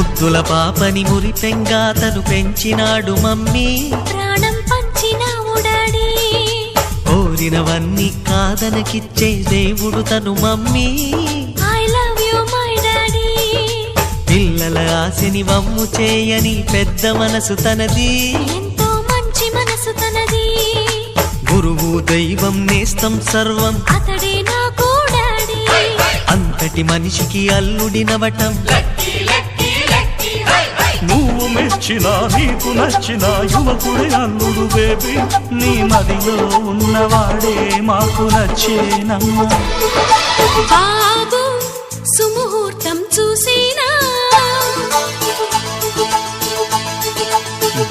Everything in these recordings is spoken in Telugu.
ముద్దుల పాపని మురిపెంగా తను పెంచినాడు మమ్మీ, ప్రాణం పంచినావు డాడీ. కోరినవన్నీ కాదనకిచ్చే దేవుడు తను mummy, I love you my daddy. పిల్లల ఆశని వమ్ము చేయని పెద్ద మనసు తనది, ఎంతో మంచి మనసు తనది. గురువు దైవం నేస్తం సర్వం అతడే నాకు డాడీ. అంతటి మనిషికి అల్లుడినవటం, నువ్వు మెచ్చినా నీకు నచ్చిన యువకుడే అల్లుడు బేబీ, నీ మదిలో ఉన్నవాడే మాకు నచ్చేనమ్మా. బాబు సుముహూర్తం చూసినా,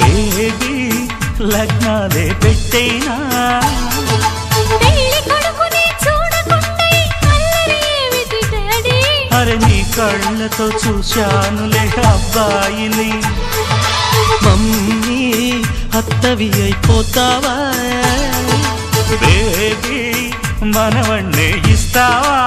బేబీ లగ్నాలే పెట్టేనా, పెళ్లి కొడుకుని చూడకుంటే అల్లరి ఏమిటి డాడీ. అరే నీ కళ్ళతో చూశానులే అబ్బాయిని. మమ్మీ అత్తవి అయిపోతావా, బేబీ మనవన్నే ఇస్తావా.